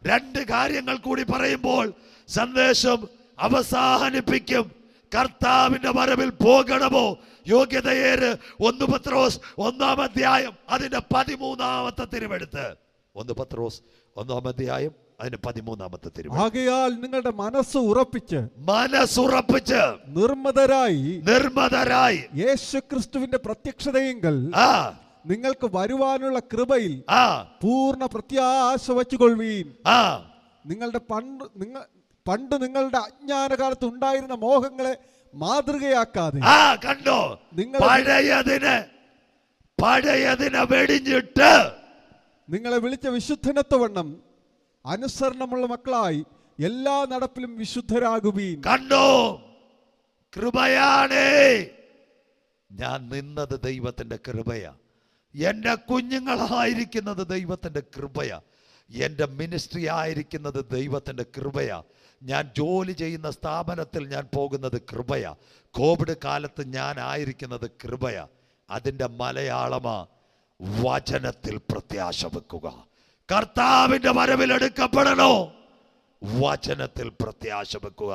2 കാര്യങ്ങൾ കൂടി പറയുമ്പോൾ സന്ദേശം അവസാനിപ്പിക്കും. കർത്താവിന്റെ വരവിൽ പോകണമോ? യോഗ്യതയേര് 1 പത്രോസ് 1-ാം അധ്യായം അതിന്റെ 13-ാമത്തെ തിരുവെടുത്ത്. 1 പത്രോസ് 1-ാം അധ്യായം അതിന്റെ 13-ാമത്തെ തിരുവെടുത്ത്. ആകയാൽ നിങ്ങളുടെ മനസ്സുറപ്പിച്ച് നിർമ്മതരായി യേശുക്രിസ്തുവിന്റെ പ്രത്യക്ഷതയെങ്കിൽ നിങ്ങൾക്ക് വരുവാനുള്ള കൃപയിൽ പൂർണ്ണ പ്രത്യാശ വച്ചുകൊള്ളുവീൻ. പണ്ട് നിങ്ങളുടെ അജ്ഞാനകാലത്ത് ഉണ്ടായിരുന്ന മോഹങ്ങളെ മാതൃകയാക്കാതെ കണ്ടോ, പഴയതിനെ വെടിഞ്ഞിട്ട് നിങ്ങളെ വിളിച്ച വിശുദ്ധനത്വവണ്ണം അനുസരണമുള്ള മക്കളായി എല്ലാ നടപ്പിലും വിശുദ്ധരാകുവീൻ. കണ്ടോ, കൃപയാണേ. ഞാൻ നിന്നത് ദൈവത്തിന്റെ കൃപയാ. എൻ്റെ കുഞ്ഞുങ്ങളായിരിക്കുന്നത് ദൈവത്തിന്റെ കൃപയാ. എൻ്റെ മിനിസ്ട്രി ആയിരിക്കുന്നത് ദൈവത്തിന്റെ കൃപയാ. ഞാൻ ജോലി ചെയ്യുന്ന സ്ഥാപനത്തിൽ ഞാൻ പോകുന്നത് കൃപയാ. കോവിഡ് കാലത്ത് ഞാൻ ആയിരിക്കുന്നത് കൃപയാ. അതിൻ്റെ മലയാളമാ വചനത്തിൽ പ്രത്യാശ വെക്കുക. കർത്താവിന്റെ വരവിലെടുക്കപ്പെടണോ? വചനത്തിൽ പ്രത്യാശ വെക്കുക.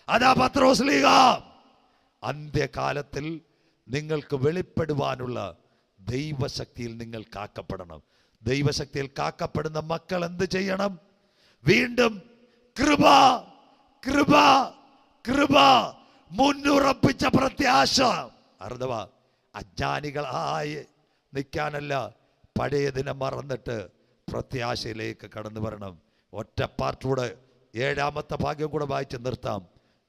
അതാ പത്രോസ് ലീഗ. അന്ത്യകാലത്തിൽ നിങ്ങൾക്ക് വെളിപ്പെടുവാനുള്ള ദൈവശക്തിയിൽ നിങ്ങൾ കാക്കപ്പെടണം. ദൈവശക്തിയിൽ കാക്കപ്പെടുന്ന മക്കൾ എന്ത് ചെയ്യണം? വീണ്ടും കൃപ, കൃപ, കൃപ, മുന്നുറപ്പിച്ച പ്രത്യാശ. അർത്ഥവാ അജ്ഞാനികളായി നിൽക്കാനല്ല, പഴയതിനെ മറന്നിട്ട് പ്രത്യാശയിലേക്ക് കടന്നു വരണം. ഒറ്റ പാർട്ടൂടെ 7-ാമത്തെ ഭാഗ്യം കൂടെ വായിച്ച് നിർത്താം.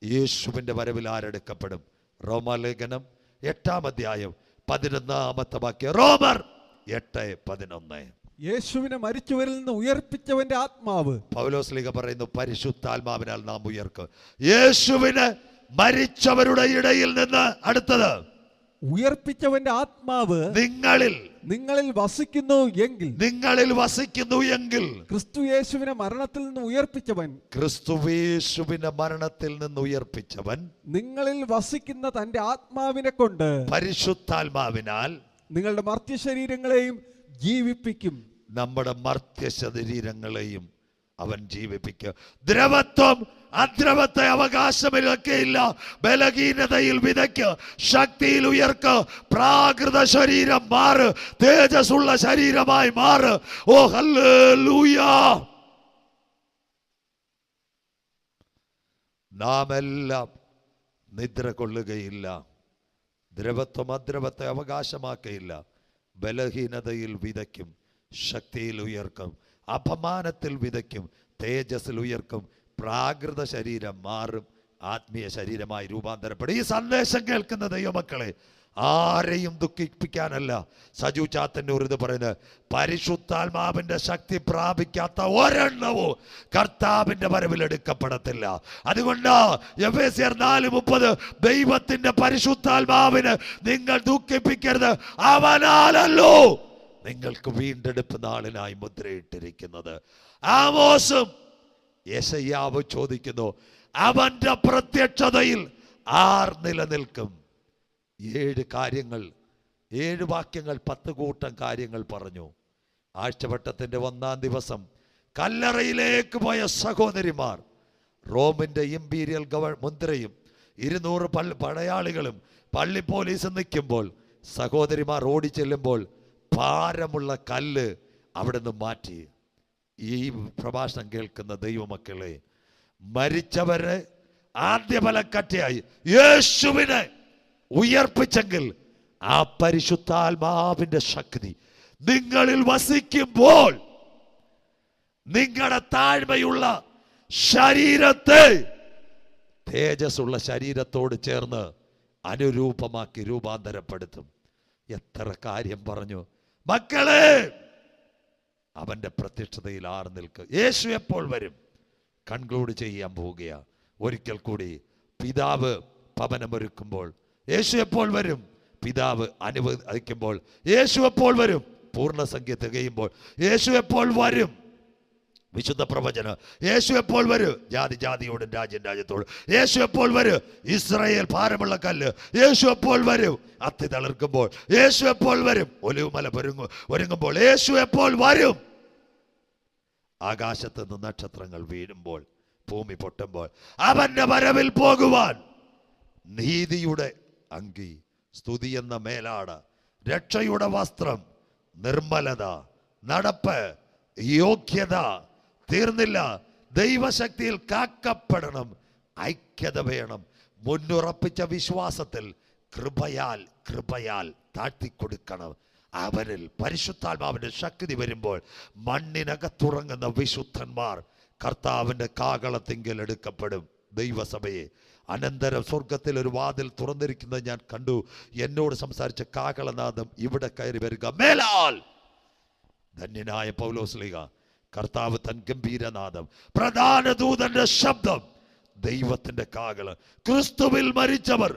യേശുവിൻ്റെ വരവിൽ ആരെടുക്കപ്പെടും? റോമാലേഖനം 8-ാം അധ്യായം 11-ാമത്തെ വാക്യം. റോമർ 8:11. യേശുവിനെ മരിച്ചവരിൽ നിന്ന് ഉയർപ്പിച്ചവന്റെ ആത്മാവ്. പൗലോസ്ലീഹ പറയുന്നു, പരിശുദ്ധാത്മാവിനാൽ നാം ഉയർക്കും. യേശുവിന് മരിച്ചവരുടെ ഇടയിൽ നിന്ന്, അടുത്തത്, ഉയർപ്പിച്ചവന്റെ ആത്മാവ് നിങ്ങളിൽ വസിക്കുന്നു എങ്കിൽ, ക്രിസ്തു യേശുവിനെ മരണത്തിൽ നിന്ന് ഉയർപ്പിച്ചവൻ നിങ്ങളിൽ വസിക്കുന്ന തന്റെ ആത്മാവിനെ കൊണ്ട്, പരിശുദ്ധാത്മാവിനാൽ നിങ്ങളുടെ മർത്യശരീരങ്ങളെയും ജീവിപ്പിക്കും. നമ്മുടെ മർത്യശരീരങ്ങളെയും അവൻ ജീവിപ്പിക്കും. ദ്രവത്വം അദ്രവത്തെ അവകാശമില്ല. ബലഹീനതയിൽ വിതയ്ക്ക്, ശക്തിയിൽ ഉയർക്ക്. പ്രാകൃത ശരീരം മാറ്, തേജസ്സുള്ള ശരീരമായി മാറ്. ഓ ഹല്ലേലൂയ. നാം എല്ലാം നിദ്ര കൊള്ളുകയില്ല. ദ്രവത്വം അദ്രവത്തെ അവകാശമാക്കയില്ല. ബലഹീനതയിൽ വിതയ്ക്കും, ശക്തിയിൽ ഉയർക്കും. അപമാനത്തിൽ വിതയ്ക്കും, തേജസ്സിൽ ഉയർക്കും. പ്രാകൃത ശരീരം മാറും, ആത്മീയ ശരീരമായി രൂപാന്തരപ്പെടും. ഈ സന്ദേശം കേൾക്കുന്ന ദൈവമക്കളെ, ആരെയും ദുഃഖിപ്പിക്കാനല്ല. സജു ചാത്തന്നൂർ ഇത് പറയുന്നത്, പരിശുദ്ധാത്മാവിന്റെ ശക്തി പ്രാപിക്കാത്ത ഒരെണ്ണവും കർത്താവിന്റെ വരവിൽ എടുക്കപ്പെടത്തില്ല. അതുകൊണ്ട് എഫേസ്യർ 4:30, ദൈവത്തിന്റെ പരിശുദ്ധാത്മാവിന് നിങ്ങൾ ദുഃഖിപ്പിക്കരുത്, അവനാലല്ലോ നിങ്ങൾക്ക് വീണ്ടെടുപ്പ് നാളിനായി മുദ്രയിട്ടിരിക്കുന്നത്. ആമോസും യെശയ്യാവ് ചോദിക്കുന്നു, അവന്റെ പ്രത്യക്ഷതയിൽ ആർ നിലനിൽക്കും? 7 കാര്യങ്ങൾ, 7 വാക്യങ്ങൾ, 10 കൂട്ടം കാര്യങ്ങൾ പറഞ്ഞു. ആഴ്ചവട്ടത്തിന്റെ 1-ാം ദിവസം കല്ലറയിലേക്ക് പോയ സഹോദരിമാർ, റോമിന്റെ ഇമ്പീരിയൽ മുദ്രയും 200 പടയാളികളും പള്ളി പോലീസും നിൽക്കുമ്പോൾ, സഹോദരിമാർ ഓടിച്ചെല്ലുമ്പോൾ ഭാരമുള്ള കല്ല് അവിടെ നിന്ന് മാറ്റി. ഈ പ്രഭാഷണം കേൾക്കുന്ന ദൈവമക്കളെ, മരിച്ചവരെ ആദ്യഫലക്കറ്റയായി യേശുവിനെ ഉയർപ്പിച്ചെങ്കിൽ ആ പരിശുദ്ധാത്മാവിന്റെ ശക്തി നിങ്ങളിൽ വസിക്കുമ്പോൾ നിങ്ങളുടെ താഴ്മയുള്ള ശരീരത്തെ തേജസ്സുള്ള ശരീരത്തോട് ചേർന്ന് അനുരൂപമാക്കി രൂപാന്തരപ്പെടുത്തും. എത്ര കാര്യം പറഞ്ഞു മക്കളെ. അവന്റെ പ്രത്യക്ഷതയിൽ ആർ നിൽക്കുക. യേശു എപ്പോൾ വരും? കൺക്ലൂഡ് ചെയ്യാൻ പോവുകയാണ്. ഒരിക്കൽ കൂടി, പിതാവ് ഭവനമൊരുക്കുമ്പോൾ യേശു എപ്പോൾ വരും? പിതാവ് അനുവദിക്കുമ്പോൾ. യേശു എപ്പോൾ വരും? പൂർണ്ണസംഖ്യ തികയുമ്പോൾ. യേശു എപ്പോൾ വരും? വിശുദ്ധ പ്രവചനം. യേശു എപ്പോൾ വരും? ജാതി ജാതിയോടും രാജ്യം രാജ്യത്തോടും. യേശു എപ്പോൾ വരും? ഇസ്രായേൽ ഭാരമുള്ള കല്ല്. യേശു എപ്പോൾ വരും? അത്തി തളിർക്കുമ്പോൾ. യേശു എപ്പോൾ വരും? ഒലിവുമല ഒരുങ്ങുമ്പോൾ. യേശു എപ്പോൾ വരും? ആകാശത്ത് നിന്ന് നക്ഷത്രങ്ങൾ വീഴുമ്പോൾ, ഭൂമി പൊട്ടുമ്പോൾ. അവന്റെ വരവിൽ പോകുവാൻ നീതിയുടെ അങ്കി, സ്തുതി എന്ന മേലാട, രക്ഷയുടെ വസ്ത്രം, നിർമ്മലത, നടപ്പ്, യോഗ്യത, തീർന്നില്ല. ദൈവശക്തിയിൽ കാക്കപ്പെടണം, ഐക്യത വേണം. മുന്നുറപ്പിച്ച വിശ്വാസത്തിൽ കൃപയാൽ താഴ്ത്തിക്കൊടുക്കണം. അവരിൽ പരിശുദ്ധാത്മാവിന്റെ ശക്തി വരുമ്പോൾ മണ്ണിനകത്തുറങ്ങുന്ന വിശുദ്ധന്മാർ കർത്താവിന്റെ കാകളത്തിങ്കൽ എടുക്കപ്പെടും. ദൈവസഭയെ അനന്തരം സ്വർഗത്തിൽ ഒരു വാതിൽ തുറന്നിരിക്കുന്നത് ഞാൻ കണ്ടു. എന്നോട് സംസാരിച്ച കാകളനാദം ഇവിടെ കയറി വരിക. മേലാൽ ധന്യനായ പൗലോസ്ലീഹ, കർത്താവ് തൻ ഗംഭീരനാദം, പ്രധാന ദൂതന്റെ ശബ്ദം, ദൈവത്തിന്റെ കാകള്. ക്രിസ്തുവിൽ മരിച്ചവർ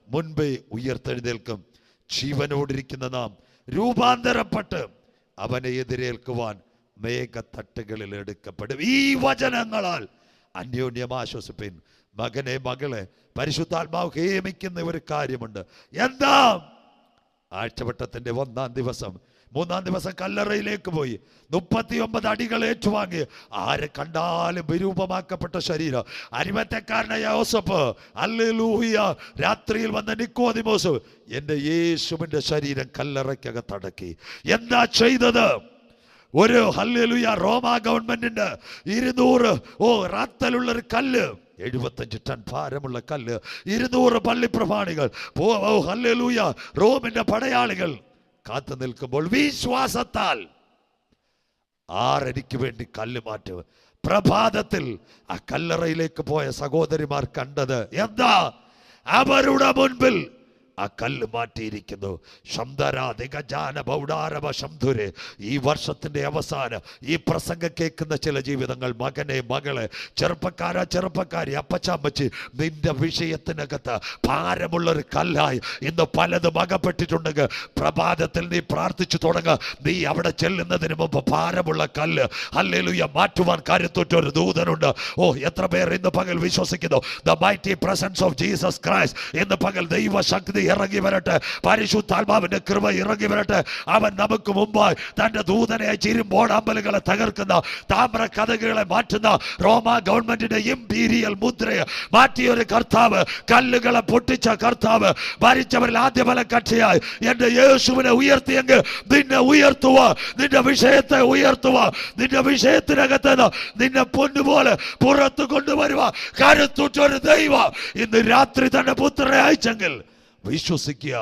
മുൻപേ ഉയർത്തെഴുന്നേൽക്കും. ജീവനോടിരിക്കുന്ന നാം രൂപാന്തരപ്പെട്ട് അവനെ എതിരേൽക്കുവാൻ മേഘത്തട്ടുകളിൽ എടുക്കപ്പെടും. ഈ വചനങ്ങളാൽ അന്യോന്യം ആശ്വസിപ്പിൻ. മകനെ, മകളെ, പരിശുദ്ധാത്മാവ് ഹേമിക്കുന്ന ഒരു കാര്യമുണ്ട്. എന്താ? ആഴ്ചവട്ടത്തിന്റെ 1-ാം ദിവസം 3-ാം ദിവസം കല്ലറയിലേക്ക് പോയി 39 അടികൾ ഏറ്റുവാങ്ങി. ആരെ കണ്ടാലും വിരൂപമാക്കപ്പെട്ട ശരീരം. അരിമത്തക്കാരനായ യോസഫ്, ഹല്ലേലൂയ, രാത്രിയിൽ വന്ന നിക്കോദിമോസ്, എന്റെ യേശുവിന്റെ ശരീരം കല്ലറയ്ക്കകത്തടക്കി. എന്താ ചെയ്തത്? ഒരു ഹല്ലേലൂയ റോമാ ഗവൺമെന്റിന്റെ 200 റാത്തലുള്ളൊരു കല്ല്, 75 ടൺ ഭാരമുള്ള കല്ല്, 200 പള്ളിപ്രമാണികൾ, ഹല്ലേലൂയ, റോമിന്റെ പടയാളികൾ കാത്തു നിൽക്കുമ്പോൾ വിശ്വാസത്താൽ ആരെനിക്ക് വേണ്ടി കല്ല് മാറ്റുക. പ്രഭാതത്തിൽ ആ കല്ലറയിലേക്ക് പോയ സഹോദരിമാർ കണ്ടത് എന്താ? അവരുടെ മുൻപിൽ ആ കല്ല് മാറ്റിയിരിക്കുന്നു. ഈ വർഷത്തിന്റെ അവസാനം ഈ പ്രസംഗം കേൾക്കുന്ന ചില ജീവിതങ്ങൾ, മകനെ, മകളെ, ചെറുപ്പക്കാരി, അപ്പച്ചമ്മച്ചി, നിന്റെ വിഷയത്തിനകത്ത് ഭാരമുള്ളൊരു കല്ലായി ഇന്ന് പലതും അകപ്പെട്ടിട്ടുണ്ടെങ്കിൽ പ്രഭാതത്തിൽ നീ പ്രാർത്ഥിച്ചു തുടങ്ങുക. നീ അവിടെ ചെല്ലുന്നതിന് മുമ്പ് ഭാരമുള്ള കല്ല് ഹല്ലേലൂയ മാറ്റുവാൻ കരുത്തുറ്റൊരു ദൂതനുണ്ട്. എത്ര പേർ ഇന്ന് പകൽ വിശ്വസിക്കുന്നു? The mighty presence of Jesus Christ. ഇന്ന് പകൽ ദൈവശക്തി ഇറങ്ങി വരട്ടെ, പരിശുദ്ധാത്മാവിന്റെ കൃപ ഇറങ്ങി വരട്ടെ. അവൻ നമുക്ക് മുമ്പായി തന്റെ ദൂതനെ ചിരുമ്പോട് അമ്പലുകളെ തകർക്കുന്ന, താമ്ര കഥകളെ മാറ്റുന്ന, റോമ ഗവൺമെന്റിന്റെ ഇംപീരിയൽ മുദ്രയെ മാറ്റിയൊരു കർത്താവ്, കല്ലുകളെ പൊട്ടിച്ച കർത്താവ്, ഭരിച്ചവരിൽ ആദ്യഫല കക്ഷിയായി എന്റെ യേശുവിനെ ഉയർത്തിയെങ്കിൽ നിന്നെ ഉയർത്തുക, നിന്റെ വിഷയത്തെ ഉയർത്തുക, നിന്റെ വിഷയത്തിനകത്ത് നിന്നെ പൊന്നുപോലെ പുറത്തു കൊണ്ടുവരുക കരുത്തുറ്റൊരു ദൈവം ഇന്ന് രാത്രി തന്നെ പുത്രനെ അയച്ചെങ്കിൽ വിശ്വസിക്കുക,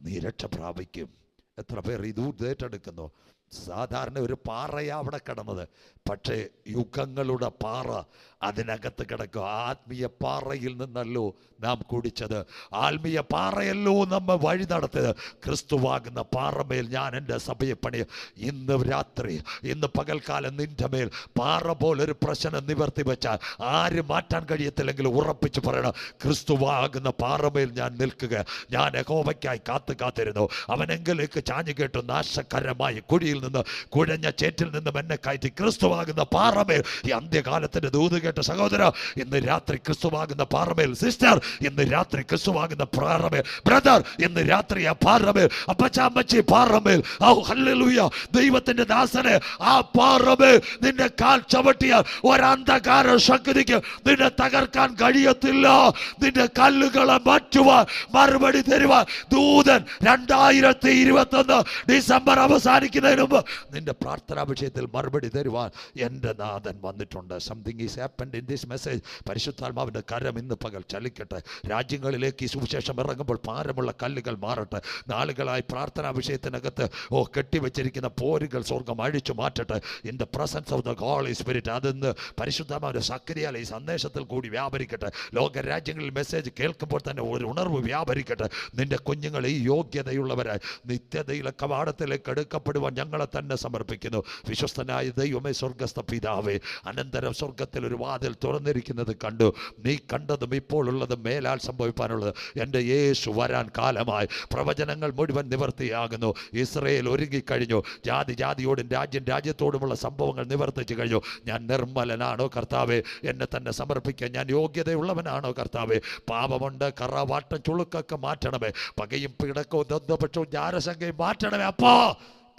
നീ രക്ഷ പ്രാപിക്കും. എത്ര പേർ ഇത് ഏറ്റെടുക്കുന്നു? സാധാരണ ഒരു പാറയാ അവിടെ കിടന്നത്, പക്ഷേ യുഗങ്ങളുടെ പാറ അതിനകത്ത് കിടക്കുക. ആത്മീയ പാറയിൽ നിന്നല്ലോ നാം കുടിച്ചത്, ആത്മീയ പാറയല്ലോ നമ്മെ വഴി നടത്തിയത്. ക്രിസ്തുവാകുന്ന പാറമേൽ ഞാൻ എൻ്റെ സഭയെ പണിയും. ഇന്ന് രാത്രി, ഇന്ന് പകൽക്കാലം നിന്റെ മേൽ പാറ പോലൊരു പ്രശ്നം നിവർത്തി വെച്ചാൽ ആര് മാറ്റാൻ കഴിയത്തില്ലെങ്കിൽ ഉറപ്പിച്ച് പറയണം, ക്രിസ്തുവാകുന്ന പാറമേൽ ഞാൻ നിൽക്കുക. ഞാൻ യഹോവയ്ക്കായി കാത്തിരുന്നു. അവനെങ്കിലേക്ക് ചാഞ്ഞു കേട്ടു, നാശകരമായി കുഴിയിൽ നിന്ന്, കുഴഞ്ഞ ചേറ്റിൽ നിന്നും എന്നെ കയറ്റി ക്രിസ്തുവാകുന്ന പാറമേൽ. ഈ അന്ത്യകാലത്തിന്റെ ദൂത് കേട്ട സഹോദര, ഇന്ന് രാത്രി ക്രിസ്തുവാകുന്ന പാറമേൽ. സിസ്റ്റർ, ഇന്ന് രാത്രി ക്രിസ്തുവാകുന്ന പാറമേൽ. ബ്രദർ, ഇന്ന് രാത്രി ആ പാറമേൽ. അപ്പച്ചാമ്മച്ചി, പാറമേൽ. ഹല്ലേലൂയ. ദൈവത്തിന്റെ ദാസനെ, ആ പാറമേൽ നിന്റെ കാൽ ചവിട്ടിയാൽ ഒരന്ധകാര ശക്തിക്ക് നിന്നെ തകർക്കാൻ കഴിയത്തില്ല. നിന്റെ കല്ലുകളെ മാറ്റുവാൻ, മറുപടി തരുവാൻ ദൂതൻ 2021 ഡിസംബർ അവസാനിക്കുന്നതിന് മുമ്പ് നിന്റെ പ്രാർത്ഥനാ വിഷയത്തിൽ മറുപടി തരുവാൻ എൻ്റെ നാഥൻ വന്നിട്ടുണ്ട്. Something is happened in this message. പരിശുദ്ധാത്മാവിൻ്റെ കരം ഇന്ന് പകൽ ചലിക്കട്ടെ. രാജ്യങ്ങളിലേക്ക് ഈ സുവിശേഷം ഇറങ്ങുമ്പോൾ ഭാരമുള്ള കല്ലുകൾ മാറട്ടെ. നാളുകളായി പ്രാർത്ഥനാ വിഷയത്തിനകത്ത് കെട്ടിവെച്ചിരിക്കുന്ന പോരുകൾ സ്വർഗം അഴിച്ചു മാറ്റട്ടെ. In the presence of the holy spirit അതിന്ന് പരിശുദ്ധാത്മാവിൻ്റെ സക്രിയാൽ ഈ സന്ദേശത്തിൽ കൂടി വ്യാപരിക്കട്ടെ. ലോകരാജ്യങ്ങളിൽ മെസ്സേജ് കേൾക്കുമ്പോൾ തന്നെ ഒരു ഉണർവ് വ്യാപരിക്കട്ടെ. നിന്റെ കുഞ്ഞുങ്ങൾ ഈ യോഗ്യതയുള്ളവരായി നിത്യതയിലെ കവാടത്തിലേക്ക് എടുക്കപ്പെടുവാൻ ഞങ്ങളെ തന്നെ സമർപ്പിക്കുന്നു. വിശ്വസ്തനായ ദൈവമേ, സ്വർഗസ്ഥ പിതാവേ, അനന്തരം സ്വർഗത്തിൽ ഒരു വാതിൽ തുറന്നിരിക്കുന്നത് കണ്ടു. നീ കണ്ടതും ഇപ്പോൾ ഉള്ളതും മേലാൽ സംഭവിക്കാനുള്ളത് എൻ്റെ യേശു വരാൻ കാലമായി. പ്രവചനങ്ങൾ മുഴുവൻ നിവർത്തിയാകുന്നു. ഇസ്രയേൽ ഒരുങ്ങിക്കഴിഞ്ഞു. ജാതി ജാതിയോടും രാജ്യം രാജ്യത്തോടുമുള്ള സംഭവങ്ങൾ നിവർത്തിച്ചു കഴിഞ്ഞു. ഞാൻ നിർമ്മലനാണോ കർത്താവേ? എന്നെ തന്നെ സമർപ്പിക്കാൻ ഞാൻ യോഗ്യതയുള്ളവനാണോ കർത്താവേ? പാപമുണ്ട്, കറവാട്ടം, ചുളുക്കൊക്കെ മാറ്റണമേ. പകയും പിടക്കവും ദന്തപക്ഷവും ജാരശങ്കയും മാറ്റണമേ. അപ്പാ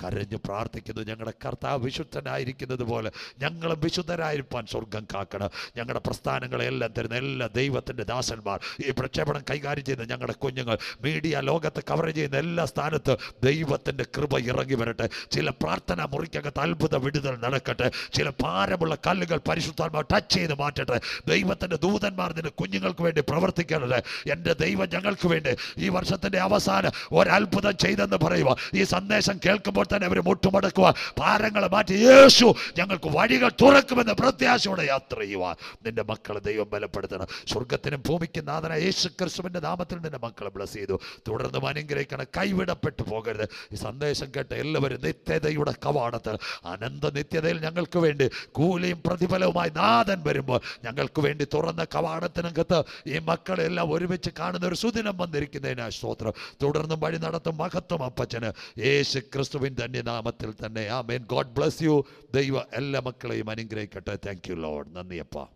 കരഞ്ഞു പ്രാർത്ഥിക്കുന്നു. ഞങ്ങളുടെ കർത്താവ് വിശുദ്ധനായിരിക്കുന്നത് പോലെ ഞങ്ങളും വിശുദ്ധരായിരിക്കാൻ സ്വർഗം കാക്കണം. ഞങ്ങളുടെ പ്രസ്ഥാനങ്ങളെല്ലാം തരുന്ന എല്ലാ ദൈവത്തിൻ്റെ ദാസന്മാർ, ഈ പ്രക്ഷേപണം കൈകാര്യം ചെയ്യുന്ന ഞങ്ങളുടെ കുഞ്ഞുങ്ങൾ, മീഡിയ ലോകത്ത് കവർ ചെയ്യുന്ന എല്ലാ സ്ഥാനത്ത് ദൈവത്തിൻ്റെ കൃപ ഇറങ്ങി വരട്ടെ. ചില പ്രാർത്ഥനാ മുറിക്കകത്ത് അത്ഭുത വിടുതൽ നടക്കട്ടെ. ചില ഭാരമുള്ള കല്ലുകൾ പരിശുദ്ധാത്മാവ് ടച്ച് ചെയ്ത് മാറ്റട്ടെ. ദൈവത്തിൻ്റെ ദൂതന്മാർ നിന്റെ കുഞ്ഞുങ്ങൾക്ക് വേണ്ടി പ്രവർത്തിക്കണത്. എൻ്റെ ദൈവം ഞങ്ങൾക്ക് വേണ്ടി ഈ വർഷത്തിൻ്റെ അവസാനം ഒരത്ഭുതം ചെയ്തെന്ന് പറയുക. ഈ സന്ദേശം കേൾക്കുമ്പോൾ തന്നെ അവർ മുട്ടുമടക്കുക, ഭാരങ്ങളെ മാറ്റി യേശു ഞങ്ങൾക്ക് വഴികൾ തുറക്കുമെന്ന് പ്രത്യാശയോടെ യാത്ര ചെയ്യുവാൻ നിന്റെ മക്കളെ ദൈവം ബലപ്പെടുത്തണം. സ്വർഗത്തിനും ഭൂമിക്കും നാഥനായ യേശു ക്രിസ്തുവിന്റെ നാമത്തിൽ നിന്റെ മക്കളെ ബ്ലസ് ചെയ്തു. തുടർന്നും അനുഗ്രഹിക്കണം. കൈവിടപ്പെട്ടു പോകരുത്. ഈ സന്ദേശം കേട്ട് എല്ലാവരും നിത്യതയുടെ കവാടത്തിൽ, അനന്ത നിത്യതയിൽ ഞങ്ങൾക്ക് വേണ്ടി കൂലിയും പ്രതിഫലവുമായി നാഥൻ വരുമ്പോൾ ഞങ്ങൾക്ക് വേണ്ടി തുറന്ന കവാടത്തിനകത്ത് ഈ മക്കളെല്ലാം ഒരുമിച്ച് കാണുന്ന ഒരു സുദിനം വന്നിരിക്കുന്നതിനായി സ്തോത്രം. തുടർന്നും വഴി നടത്തും മഹത്വം അപ്പച്ചന് യേശു ക്രിസ്തുവിൻ ധന്യനാമത്തിൽ തന്നെ. ആമേൻ. God bless you. ദൈവം എല്ലാ മക്കളെയും അനുഗ്രഹിക്കട്ടെ. Thank you Lord. നന്ദിയപ്പ.